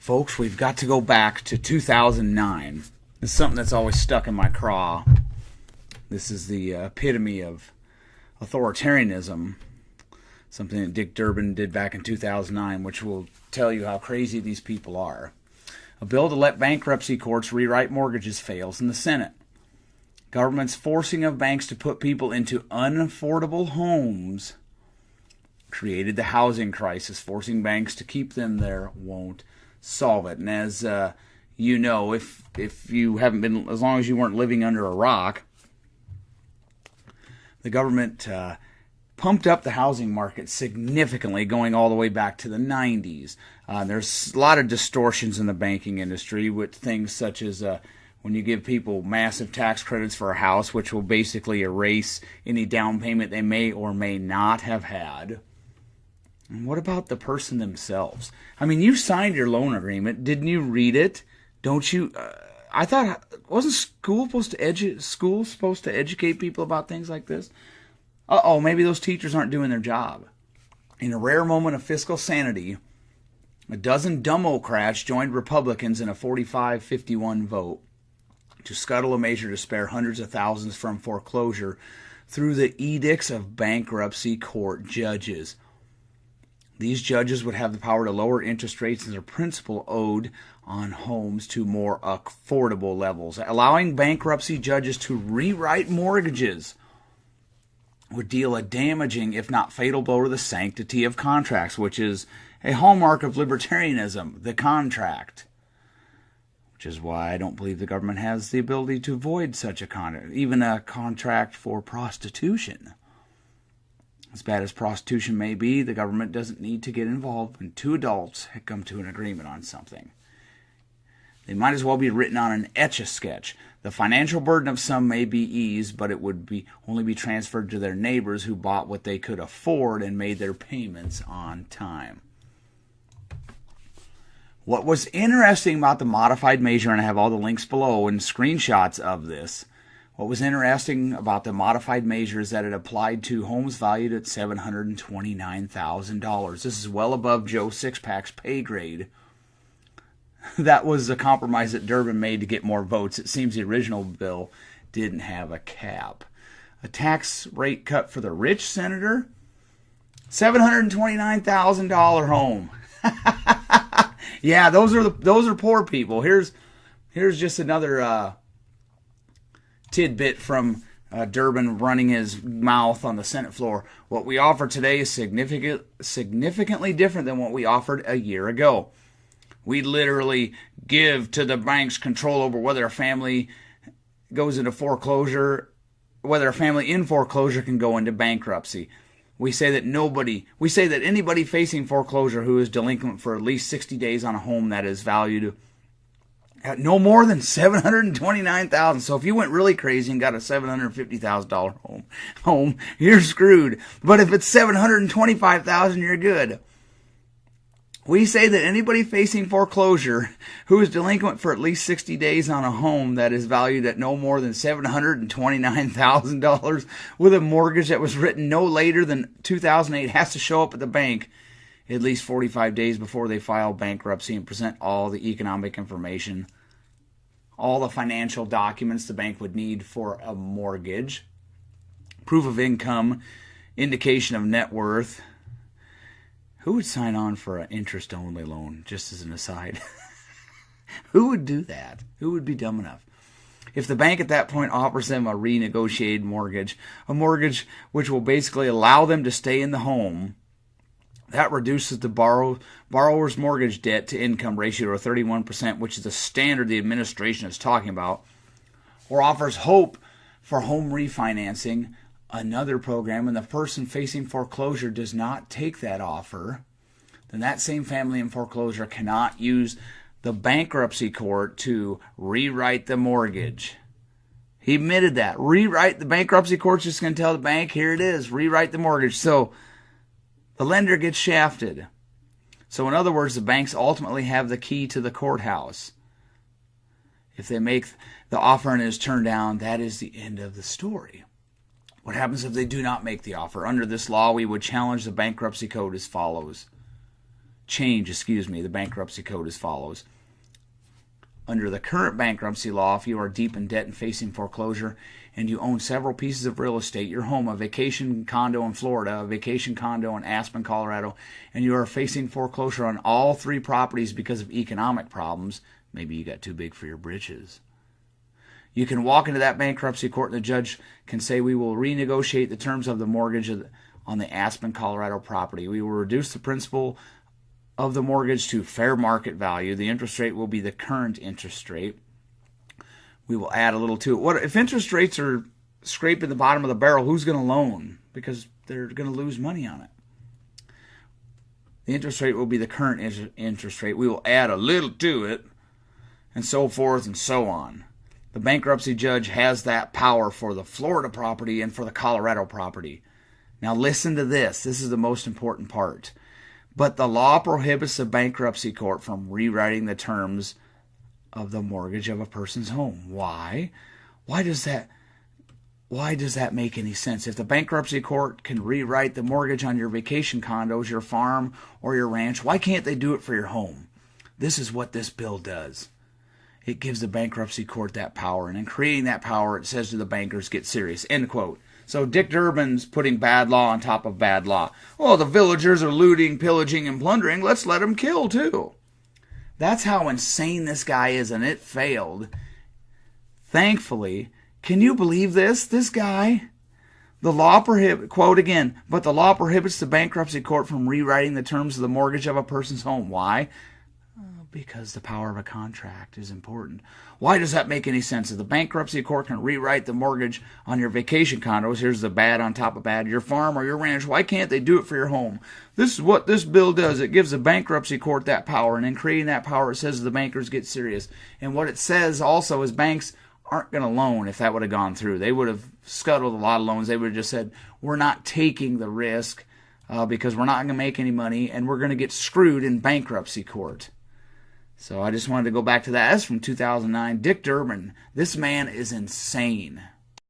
Folks, we've got to go back to 2009. It's something that's always stuck in my craw. This is the epitome of authoritarianism, something that Dick Durbin did back in 2009, which will tell you how crazy these people are. A bill to let bankruptcy courts rewrite mortgages fails in the Senate. Government's forcing of banks to put people into unaffordable homes created the housing crisis. Forcing banks to keep them there won't solve it. And as you know, if you haven't been, as long as you weren't living under a rock, the government pumped up the housing market significantly, going all the way back to the 90s. There's a lot of distortions in the banking industry with things such as when you give people massive tax credits for a house, which will basically erase any down payment they may or may not have had. And what about the person themselves? I mean, you signed your loan agreement. Didn't you read it? Don't you? I thought, wasn't school supposed to educate people about things like this? Maybe those teachers aren't doing their job. In a rare moment of fiscal sanity, a dozen Democrats joined Republicans in a 45-51 vote to scuttle a measure to spare hundreds of thousands from foreclosure through the edicts of bankruptcy court judges. These judges would have the power to lower interest rates and their principal owed on homes to more affordable levels. Allowing bankruptcy judges to rewrite mortgages would deal a damaging, if not fatal, blow to the sanctity of contracts, which is a hallmark of libertarianism, the contract. Which is why I don't believe the government has the ability to void such a contract, even a contract for prostitution. As bad as prostitution may be, the government doesn't need to get involved when two adults have come to an agreement on something. They might as well be written on an Etch-a-Sketch. The financial burden of some may be eased, but it would only be transferred to their neighbors who bought what they could afford and made their payments on time. What was interesting about the modified measure, and I have all the links below and screenshots of this, what was interesting about the modified measure is that it applied to homes valued at $729,000. This is well above Joe Sixpack's pay grade. That was a compromise that Durbin made to get more votes. It seems the original bill didn't have a cap. A tax rate cut for the rich senator? $729,000 home. Yeah, those are poor people. Here's just another tidbit from Durbin running his mouth on the Senate floor. What we offer today is significantly different than what we offered a year ago. We literally give to the banks control over whether a family goes into foreclosure, whether a family in foreclosure can go into bankruptcy. We say that anybody facing foreclosure who is delinquent for at least 60 days on a home that is valued at no more than $729,000. So if you went really crazy and got a $750,000 home, you're screwed. But if it's $725,000, you're good. We say that anybody facing foreclosure who is delinquent for at least 60 days on a home that is valued at no more than $729,000 with a mortgage that was written no later than 2008 has to show up at the bank at least 45 days before they file bankruptcy and present all the economic information, all the financial documents the bank would need for a mortgage, proof of income, indication of net worth. Who would sign on for an interest-only loan, just as an aside? Who would do that? Who would be dumb enough? If the bank at that point offers them a renegotiated mortgage, a mortgage which will basically allow them to stay in the home, that reduces the borrower's mortgage debt to income ratio to 31%, which is the standard the administration is talking about, or offers hope for home refinancing, another program, and the person facing foreclosure does not take that offer, then that same family in foreclosure cannot use the bankruptcy court to rewrite the mortgage. He admitted that. The bankruptcy court's just going to tell the bank, here it is, rewrite the mortgage. So the lender gets shafted. So in other words, the banks ultimately have the key to the courthouse. If they make the offer and it is turned down, that is the end of the story. What happens if they do not make the offer? Under this law, we would challenge the bankruptcy code as follows. the bankruptcy code as follows. Under the current bankruptcy law, if you are deep in debt and facing foreclosure and you own several pieces of real estate, your home, a vacation condo in Florida, a vacation condo in Aspen, Colorado, and you are facing foreclosure on all 3 properties because of economic problems, maybe you got too big for your britches, you can walk into that bankruptcy court and the judge can say, we will renegotiate the terms of the mortgage on the Aspen, Colorado property. We will reduce the principal of the mortgage to fair market value. The interest rate will be the current interest rate. We will add a little to it. What if interest rates are scraping the bottom of the barrel? Who's going to loan? Because they're going to lose money on it. The interest rate will be the current interest rate. We will add a little to it, and so forth and so on. The bankruptcy judge has that power for the Florida property and for the Colorado property. Now listen to this. This is the most important part. But the law prohibits the bankruptcy court from rewriting the terms of the mortgage of a person's home. Why? Why does that make any sense? If the bankruptcy court can rewrite the mortgage on your vacation condos, your farm, or your ranch, why can't they do it for your home? This is what this bill does. It gives the bankruptcy court that power, and in creating that power, it says to the bankers, get serious, end quote. So Dick Durbin's putting bad law on top of bad law. Oh, the villagers are looting, pillaging, and plundering. Let's let them kill, too. That's how insane this guy is, and it failed. Thankfully, can you believe this? This guy, quote again, but the law prohibits the bankruptcy court from rewriting the terms of the mortgage of a person's home. Why? Because the power of a contract is important. Why does that make any sense? If the bankruptcy court can rewrite the mortgage on your vacation condos, here's the bad on top of bad, your farm or your ranch, why can't they do it for your home? This is what this bill does. It gives the bankruptcy court that power, and in creating that power, it says the bankers get serious. And what it says also is banks aren't going to loan if that would have gone through. They would have scuttled a lot of loans. They would have just said, we're not taking the risk because we're not going to make any money, and we're going to get screwed in bankruptcy court. So I just wanted to go back to that. That's from 2009. Dick Durbin. This man is insane.